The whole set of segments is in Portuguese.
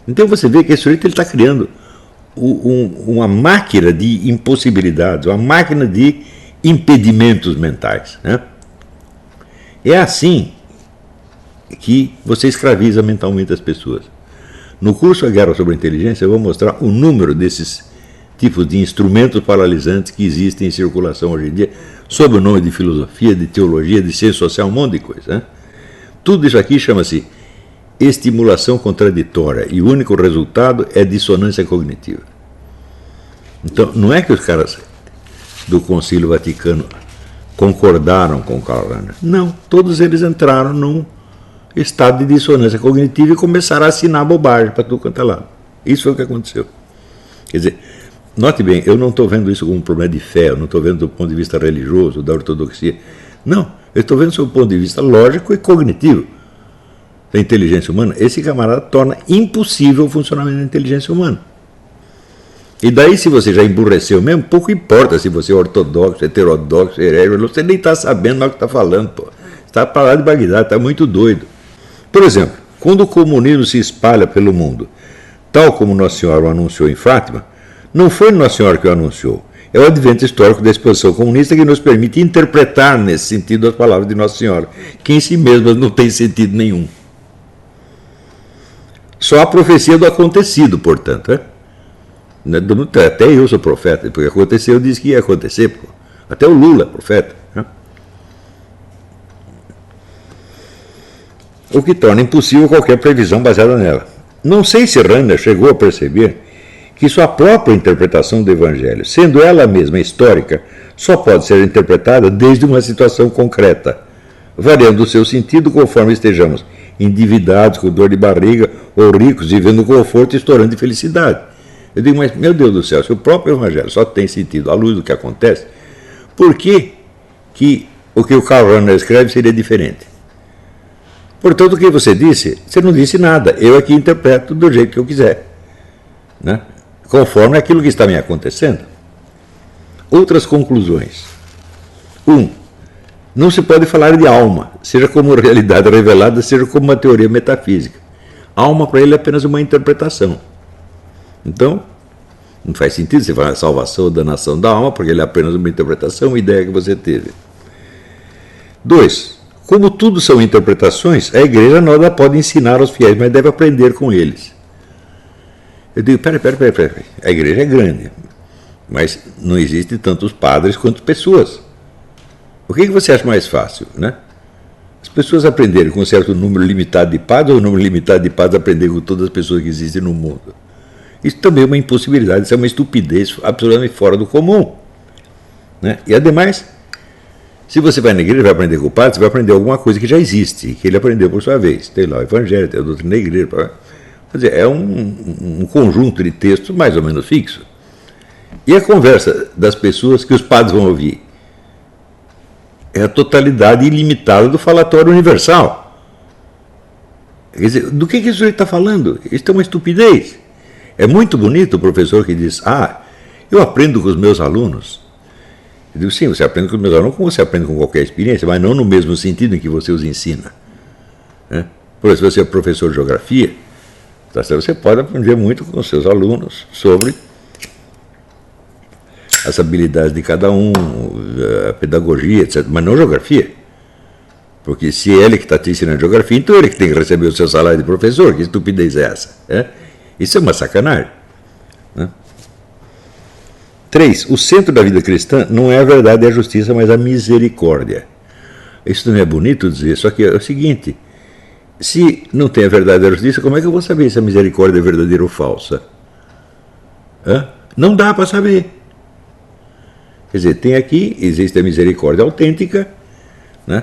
Então você vê que esse sujeito está criando uma máquina de impossibilidades, uma máquina de impedimentos mentais. Né? É assim que você escraviza mentalmente as pessoas. No curso A Guerra sobre a Inteligência, eu vou mostrar o número desses tipos de instrumentos paralisantes que existem em circulação hoje em dia, sob o nome de filosofia, de teologia, de ciência social, um monte de coisa. Né? Tudo isso aqui chama-se estimulação contraditória, e o único resultado é dissonância cognitiva. Então, não é que os caras do Concílio Vaticano concordaram com Karl Rahner. Não, todos eles entraram num estado de dissonância cognitiva e começaram a assinar bobagem para tudo quanto é lado. Isso foi o que aconteceu. Quer dizer, note bem, eu não estou vendo isso como um problema de fé, eu não estou vendo do ponto de vista religioso, da ortodoxia. Não, eu estou vendo do ponto de vista lógico e cognitivo da inteligência humana. Esse camarada torna impossível o funcionamento da inteligência humana. E daí, se você já emburreceu mesmo, pouco importa se você é ortodoxo, heterodoxo, herege, você nem está sabendo mais o que está falando, pô. Está para lá de Bagdá, está muito doido. Por exemplo, quando o comunismo se espalha pelo mundo, tal como Nossa Senhora o anunciou em Fátima, não foi Nossa Senhora que o anunciou. É o advento histórico da exposição comunista que nos permite interpretar nesse sentido as palavras de Nossa Senhora, que em si mesmas não tem sentido nenhum. Só a profecia do acontecido, portanto. Até eu sou profeta, porque aconteceu, eu disse que ia acontecer. Pô. Até o Lula é profeta. Né? O que torna impossível qualquer previsão baseada nela. Não sei se Rahner chegou a perceber que sua própria interpretação do Evangelho, sendo ela mesma histórica, só pode ser interpretada desde uma situação concreta, variando o seu sentido conforme estejamos endividados, com dor de barriga, ou ricos, vivendo conforto e estourando de felicidade. Eu digo, mas, meu Deus do céu, se o próprio Evangelho só tem sentido à luz do que acontece, por que o que o Karl Rahner escreve seria diferente? Portanto, o que você disse, você não disse nada. Eu aqui interpreto do jeito que eu quiser, né? Conforme aquilo que está me acontecendo. Outras conclusões. 1. Não se pode falar de alma, seja como realidade revelada, seja como uma teoria metafísica. Alma, para ele, é apenas uma interpretação. Então, não faz sentido você falar salvação ou danação da alma, porque ele é apenas uma interpretação, uma ideia que você teve. 2. Como tudo são interpretações, a igreja nada pode ensinar aos fiéis, mas deve aprender com eles. Eu digo, peraí. A igreja é grande, mas não existe tantos padres quanto pessoas. O que você acha mais fácil, né? As pessoas aprenderem com um certo número limitado de padres, ou um número limitado de padres aprender com todas as pessoas que existem no mundo? Isso também é uma impossibilidade, isso é uma estupidez absolutamente fora do comum. Né? E, ademais, se você vai na igreja e vai aprender com o padre, você vai aprender alguma coisa que já existe, que ele aprendeu por sua vez. Tem lá o Evangelho, tem a doutrina da igreja. Quer dizer, é um conjunto de textos mais ou menos fixo. E a conversa das pessoas que os padres vão ouvir é a totalidade ilimitada do falatório universal. Quer dizer, do que esse sujeito está falando? Isso é uma estupidez. É muito bonito o professor que diz, eu aprendo com os meus alunos. Eu digo, sim, você aprende com os meus alunos como você aprende com qualquer experiência, mas não no mesmo sentido em que você os ensina. Né? Por exemplo, se você é professor de geografia, você pode aprender muito com os seus alunos sobre as habilidades de cada um, a pedagogia, etc., mas não geografia. Porque se é ele que está te ensinando geografia, então ele que tem que receber o seu salário de professor. Que estupidez é essa? Isso é uma sacanagem. Né? 3. O centro da vida cristã não é a verdade e a justiça, mas a misericórdia. Isso também é bonito dizer, só que é o seguinte, se não tem a verdade e a justiça, como é que eu vou saber se a misericórdia é verdadeira ou falsa? Não dá para saber. Quer dizer, tem aqui, existe a misericórdia autêntica, né?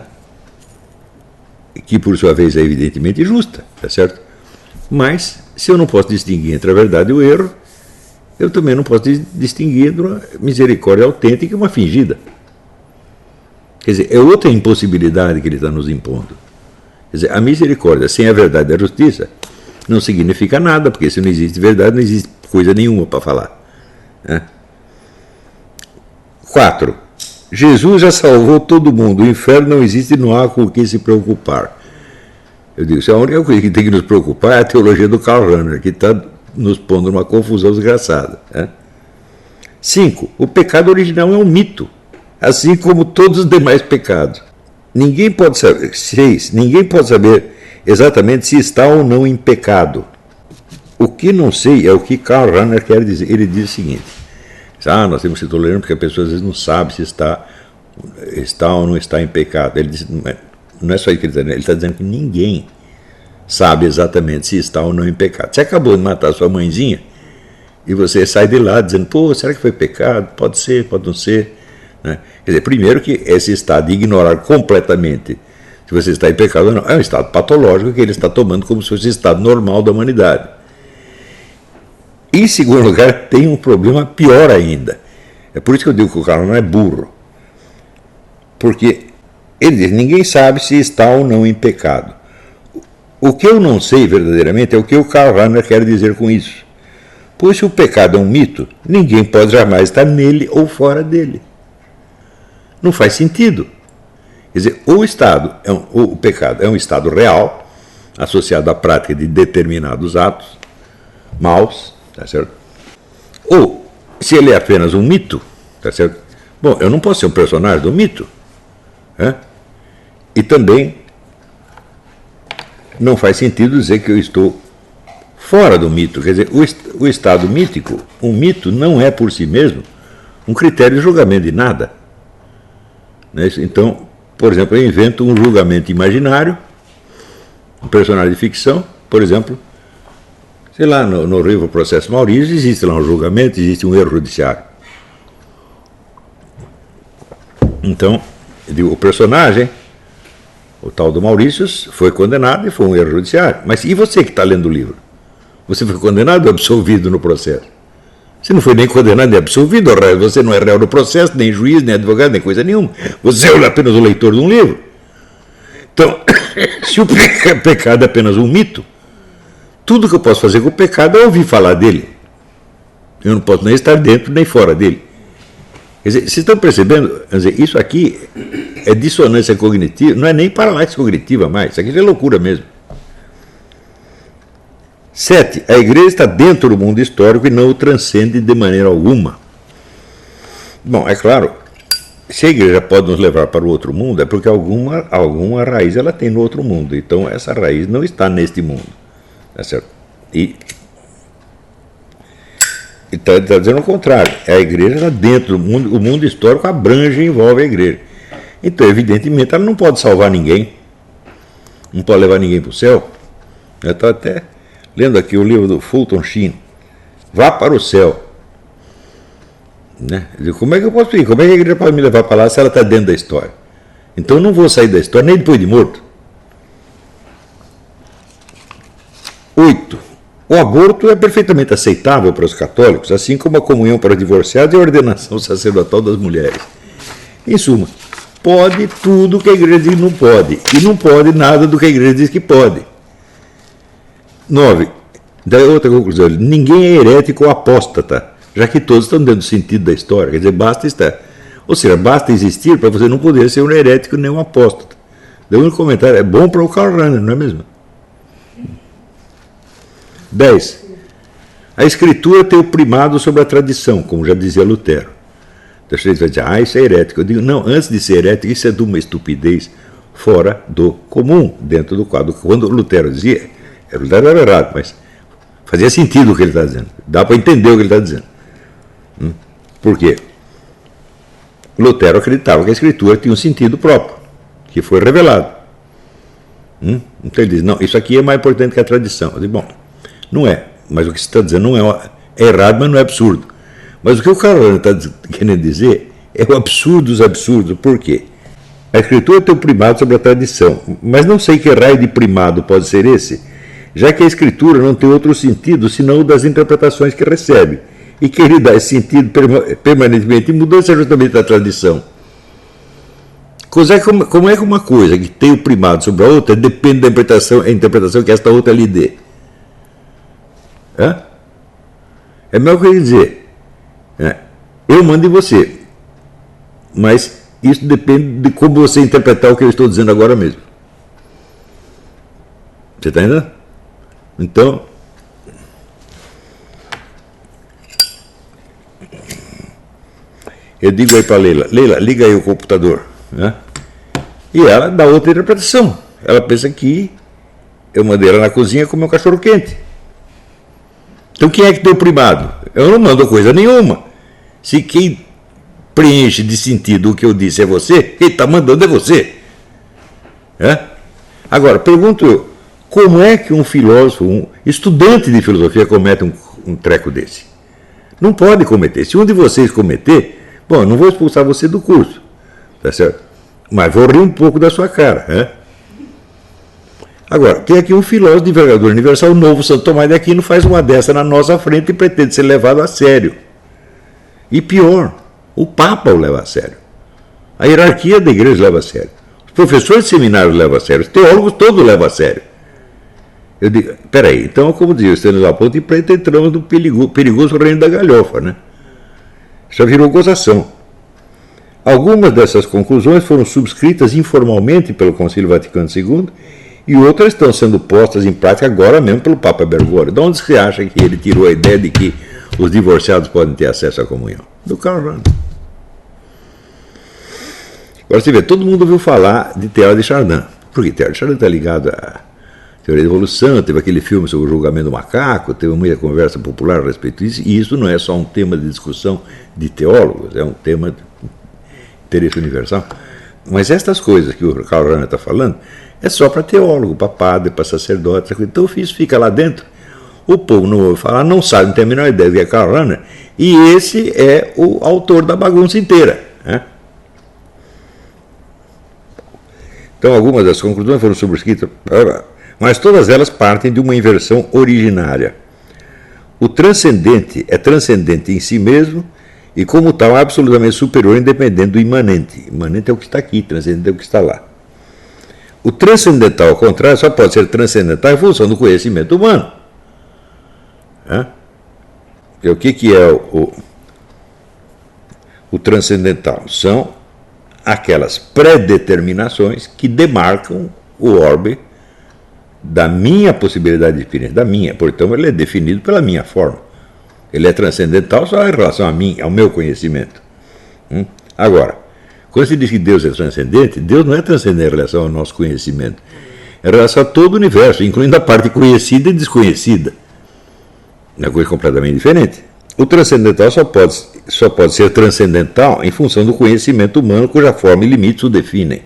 Que por sua vez é evidentemente justa, tá certo? Mas, se eu não posso distinguir entre a verdade e o erro, eu também não posso distinguir entre uma misericórdia autêntica e uma fingida. Quer dizer, é outra impossibilidade que ele está nos impondo. Quer dizer, a misericórdia sem a verdade e a justiça não significa nada, porque se não existe verdade, não existe coisa nenhuma para falar. 4. Jesus já salvou todo mundo, o inferno não existe e não há com o que se preocupar. Eu digo, se a única coisa que tem que nos preocupar é a teologia do Karl Rahner, que está nos pondo numa confusão desgraçada. Né? 5. O pecado original é um mito, assim como todos os demais pecados. Ninguém pode saber. 6. Ninguém pode saber exatamente se está ou não em pecado. O que não sei é o que Karl Rahner quer dizer. Ele diz o seguinte: nós temos que ser tolerantes porque a pessoa às vezes não sabe se está ou não está em pecado. Ele diz, não é só isso que ele está dizendo, ele está dizendo que ninguém sabe exatamente se está ou não em pecado. Você acabou de matar sua mãezinha e você sai de lá dizendo, pô, será que foi pecado? Pode ser, pode não ser. Né? Quer dizer, primeiro que esse estado de ignorar completamente se você está em pecado ou não, é um estado patológico que ele está tomando como se fosse o estado normal da humanidade. Em segundo lugar, tem um problema pior ainda. É por isso que eu digo que o cara não é burro. Porque ele diz, ninguém sabe se está ou não em pecado. O que eu não sei verdadeiramente é o que o Karl Rahner quer dizer com isso. Pois se o pecado é um mito, ninguém pode jamais estar nele ou fora dele. Não faz sentido. Quer dizer, o pecado é um estado real, associado à prática de determinados atos maus, tá certo? Ou, se ele é apenas um mito, tá certo? Bom, eu não posso ser um personagem do mito. Né? E também não faz sentido dizer que eu estou fora do mito. Quer dizer, o estado mítico, um mito não é por si mesmo um critério de julgamento de nada. Né? Então, por exemplo, eu invento um julgamento imaginário, um personagem de ficção, por exemplo, sei lá, no livro Processo Maurício, existe lá um julgamento, existe um erro judiciário. Então, eu digo, o personagem, o tal do Maurício, foi condenado e foi um erro judiciário. Mas e você que está lendo o livro? Você foi condenado ou absolvido no processo? Você não foi nem condenado nem absolvido, você não é réu no processo, nem juiz, nem advogado, nem coisa nenhuma. Você é apenas o leitor de um livro. Então, se o pecado é apenas um mito, tudo que eu posso fazer com o pecado é ouvir falar dele. Eu não posso nem estar dentro nem fora dele. Quer dizer, vocês estão percebendo? Quer dizer, isso aqui é dissonância cognitiva, não é nem paralaxe cognitiva mais, isso aqui é loucura mesmo. 7. A igreja está dentro do mundo histórico e não o transcende de maneira alguma. Bom, é claro, se a igreja pode nos levar para o outro mundo, é porque alguma raiz ela tem no outro mundo. Então, essa raiz não está neste mundo. Tá certo? E está dizendo o contrário. A igreja está dentro do mundo, o mundo histórico abrange e envolve a igreja. Então, evidentemente, ela não pode salvar ninguém. Não pode levar ninguém para o céu. Eu estou até lendo aqui o livro do Fulton Sheen, Vá para o Céu. Né? Como é que eu posso ir? Como é que a igreja pode me levar para lá se ela está dentro da história? Então eu não vou sair da história nem depois de morto. 8. O aborto é perfeitamente aceitável para os católicos, assim como a comunhão para divorciados e a ordenação sacerdotal das mulheres. Em suma, pode tudo que a igreja diz que não pode, e não pode nada do que a igreja diz que pode. 9. Daí outra conclusão, ninguém é herético ou apóstata, já que todos estão dentro do sentido da história, quer dizer, basta estar. Ou seja, basta existir para você não poder ser um herético nem um apóstata. Daí um comentário, é bom para o Karl Rahner, não é mesmo? 10. A escritura tem o primado sobre a tradição, como já dizia Lutero. Então você vai dizer, isso é herético. Eu digo, não, antes de ser herético, isso é de uma estupidez fora do comum, dentro do quadro. Quando Lutero dizia, Lutero era errado, mas fazia sentido o que ele está dizendo. Dá para entender o que ele está dizendo. Por quê? Lutero acreditava que a escritura tinha um sentido próprio, que foi revelado. Então ele diz, não, isso aqui é mais importante que a tradição. Eu digo, bom, não é, mas o que você está dizendo não é errado, mas não é absurdo. Mas o que o Karl está querendo dizer é o absurdo dos absurdos. Por quê? A escritura tem o primado sobre a tradição, mas não sei que raio de primado pode ser esse, já que a escritura não tem outro sentido senão o das interpretações que recebe, e que ele dá esse sentido permanentemente, e mudança justamente da tradição. Como é que uma coisa que tem o primado sobre a outra depende da interpretação que esta outra lhe dê? É melhor que eu dizer, eu mando em você, mas isso depende de como você interpretar o que eu estou dizendo agora mesmo. Você está entendendo? Então, eu digo aí para Leila, Leila, liga aí o computador. Né? E ela dá outra interpretação. Ela pensa que eu mandei ela na cozinha comer um cachorro quente. Então quem é que tem o primado? Eu não mando coisa nenhuma. Se quem preenche de sentido o que eu disse é você, quem está mandando é você. É? Agora, pergunto eu, como é que um filósofo, um estudante de filosofia comete um treco desse? Não pode cometer. Se um de vocês cometer, bom, eu não vou expulsar você do curso, tá certo? Mas vou rir um pouco da sua cara. É? Agora, tem aqui um filósofo de envergadura universal, o novo Santo Tomás de Aquino faz uma dessa na nossa frente e pretende ser levado a sério. E pior, o Papa o leva a sério. A hierarquia da igreja leva a sério. Os professores de seminários levam a sério. Os teólogos todos levam a sério. Eu digo, peraí, então, como dizia o Estanislao Ponte Preta, entramos no perigoso reino da galhofa, né? Já virou gozação. Algumas dessas conclusões foram subscritas informalmente pelo Concílio Vaticano II e outras estão sendo postas em prática agora mesmo pelo Papa Bergoglio. De onde você acha que ele tirou a ideia de que os divorciados podem ter acesso à comunhão? Do Karl Rahner. Agora você vê, todo mundo ouviu falar de Teilhard de Chardin. Porque Teilhard de Chardin está ligado à teoria da evolução, teve aquele filme sobre o julgamento do macaco, teve muita conversa popular a respeito disso, e isso não é só um tema de discussão de teólogos, é um tema de interesse universal. Mas estas coisas que o Karl Rahner está falando é só para teólogo, para padre, para sacerdote. Então isso fica lá dentro. O povo não ouve falar, não sabe, não tem a menor ideia do que é Karl Rahner, e esse é o autor da bagunça inteira. Né? Então algumas das conclusões foram subscritas, mas todas elas partem de uma inversão originária. O transcendente é transcendente em si mesmo e, como tal, absolutamente superior, independente do imanente. Imanente é o que está aqui, transcendente é o que está lá. O transcendental, ao contrário, só pode ser transcendental em função do conhecimento humano. E o que é o transcendental? São aquelas pré-determinações que demarcam o orbe da minha possibilidade de experiência, da minha. Portanto, ele é definido pela minha forma. Ele é transcendental só em relação a mim, ao meu conhecimento. Agora, quando se diz que Deus é transcendente, Deus não é transcendente em relação ao nosso conhecimento. É em relação a todo o universo, incluindo a parte conhecida e desconhecida. É uma coisa completamente diferente. O transcendental só pode ser transcendental em função do conhecimento humano, cuja forma e limites o definem.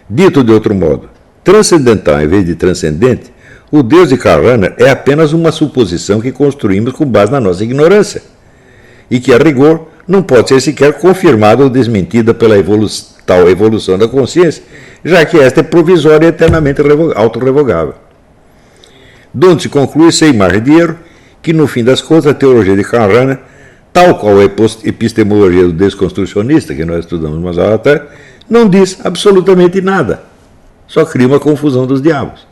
Dito de outro modo, transcendental em vez de transcendente, o Deus de Karl Rahner é apenas uma suposição que construímos com base na nossa ignorância, e que, a rigor, não pode ser sequer confirmada ou desmentida pela tal evolução da consciência, já que esta é provisória e eternamente autorrevogável. Donde se conclui, sem margem de erro, que, no fim das contas, a teologia de Karl Rahner, tal qual a epistemologia do desconstrucionista, que nós estudamos umas horas atrás, não diz absolutamente nada. Só cria uma confusão dos diabos.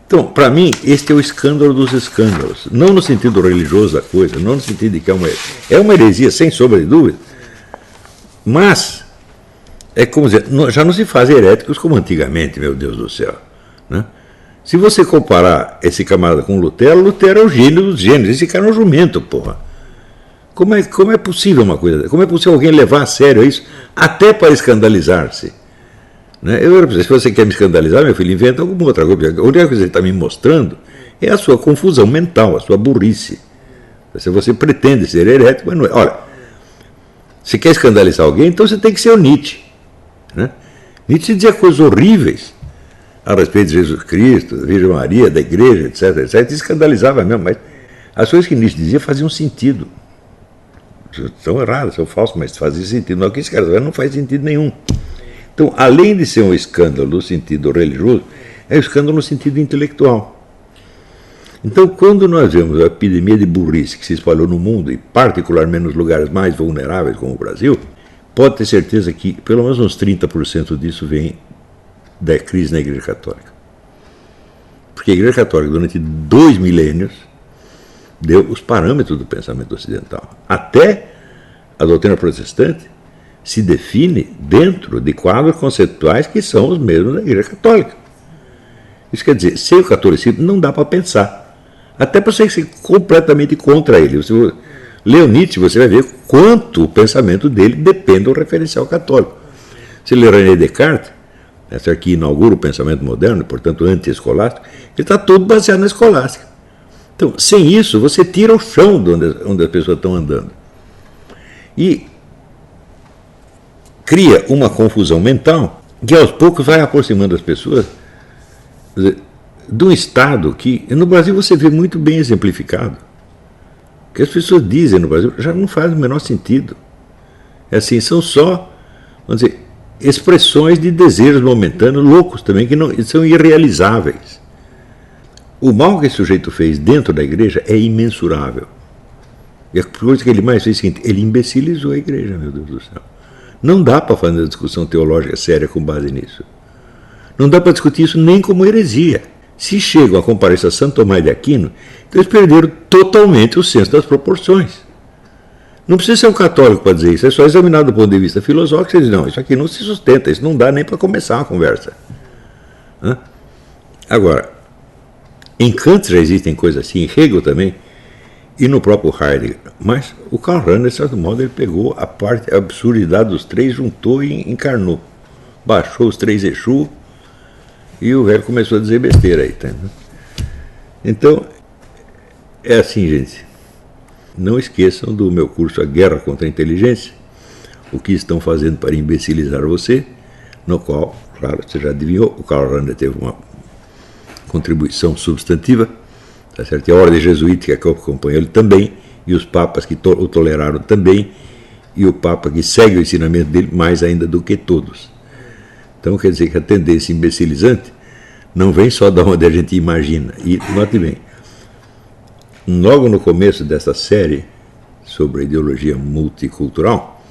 Então, para mim, este é o escândalo dos escândalos. Não no sentido religioso da coisa, não no sentido de que é uma heresia, sem sombra de dúvida, mas é como dizer, já não se faz heréticos como antigamente, meu Deus do céu. Né? Se você comparar esse camarada com Lutero, Lutero é o gênio dos gênios, esse cara é um jumento, porra. Como é possível uma coisa? Como é possível alguém levar a sério isso, até para escandalizar-se? Né? Se você quer me escandalizar, meu filho, inventa alguma outra coisa. A única coisa que ele está me mostrando é a sua confusão mental, a sua burrice. Se você pretende ser herético, mas não é. Olha, se quer escandalizar alguém, então você tem que ser o Nietzsche. Né? Nietzsche dizia coisas horríveis a respeito de Jesus Cristo, da Virgem Maria, da igreja, etc, etc. E escandalizava mesmo, mas as coisas que Nietzsche dizia faziam sentido. São erradas, são falsas, mas fazia sentido. Não, o que esse cara não faz sentido nenhum. Então, além de ser um escândalo no sentido religioso, é um escândalo no sentido intelectual. Então, quando nós vemos a epidemia de burrice que se espalhou no mundo, e particularmente nos lugares mais vulneráveis, como o Brasil, pode ter certeza que pelo menos uns 30% disso vem da crise na Igreja Católica. Porque a Igreja Católica, durante 2 milênios, deu os parâmetros do pensamento ocidental. Até a doutrina protestante se define dentro de quadros conceituais que são os mesmos da Igreja Católica. Isso quer dizer, sem o catolicismo não dá para pensar. Até para você ser completamente contra ele. Você lê Nietzsche, você vai ver quanto o pensamento dele depende do referencial católico. Se lê René Descartes, essa aqui inaugura o pensamento moderno, portanto anti-escolástico, ele está todo baseado na escolástica. Então, sem isso, você tira o chão de onde as pessoas estão andando. E cria uma confusão mental que aos poucos vai aproximando as pessoas de um estado que no Brasil você vê muito bem exemplificado. O que as pessoas dizem no Brasil já não faz o menor sentido. É assim, são só, vamos dizer, expressões de desejos momentâneos, loucos também, que não, são irrealizáveis. O mal que esse sujeito fez dentro da igreja é imensurável. E a coisa que ele mais fez é o seguinte, ele imbecilizou a igreja, meu Deus do céu. Não dá para fazer uma discussão teológica séria com base nisso. Não dá para discutir isso nem como heresia. Se chegam a comparar isso a Santo Tomás de Aquino, então eles perderam totalmente o senso das proporções. Não precisa ser um católico para dizer isso, é só examinar do ponto de vista filosófico e dizer, não, isso aqui não se sustenta, isso não dá nem para começar uma conversa. Agora, em Kant já existem coisas assim, em Hegel também, e no próprio Heidegger. Mas o Karl Rahner, de certo modo, ele pegou a parte, a absurdidade dos três, juntou e encarnou. Baixou os três Exu e o velho começou a dizer besteira aí. Tá? Então, é assim, gente. Não esqueçam do meu curso A Guerra contra a Inteligência, o que estão fazendo para imbecilizar você, no qual, claro, você já adivinhou, o Karl Rahner teve uma contribuição substantiva, tá certo? E a ordem jesuítica que acompanhou ele também, e os papas que o toleraram também, e o papa que segue o ensinamento dele mais ainda do que todos. Então quer dizer que a tendência imbecilizante não vem só da onde a gente imagina. E note bem, logo no começo dessa série sobre a ideologia multicultural,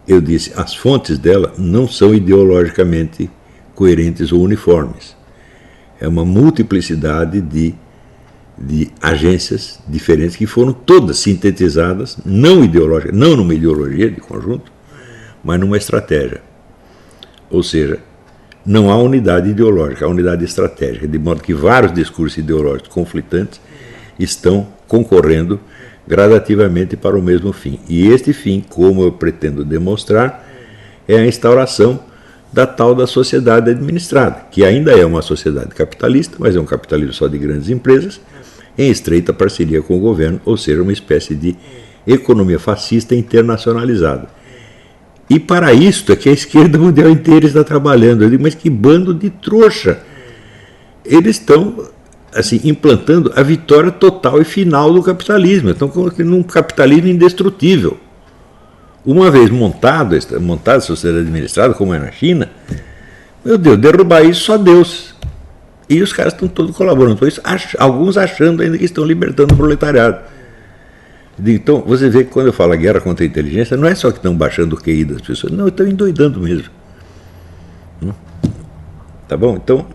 eu disse, as fontes dela não são ideologicamente coerentes ou uniformes. É uma multiplicidade de agências diferentes que foram todas sintetizadas, não ideológicas, não numa ideologia de conjunto, mas numa estratégia. Ou seja, não há unidade ideológica, há unidade estratégica, de modo que vários discursos ideológicos conflitantes estão concorrendo gradativamente para o mesmo fim. E este fim, como eu pretendo demonstrar, é a instauração da tal da sociedade administrada, que ainda é uma sociedade capitalista, mas é um capitalismo só de grandes empresas, em estreita parceria com o governo, ou seja, uma espécie de economia fascista internacionalizada. E para isto é que a esquerda mundial inteira está trabalhando. Eu digo, mas que bando de trouxa! Eles estão assim, implantando a vitória total e final do capitalismo. Estão colocando um capitalismo indestrutível. Uma vez montada a sociedade administrada, como é na China, meu Deus, derrubar isso só Deus. E os caras estão todos colaborando com isso, alguns achando ainda que estão libertando o proletariado. Então, você vê que quando eu falo a guerra contra a inteligência, não é só que estão baixando o QI das pessoas, não, estão endoidando mesmo. Tá bom? Então,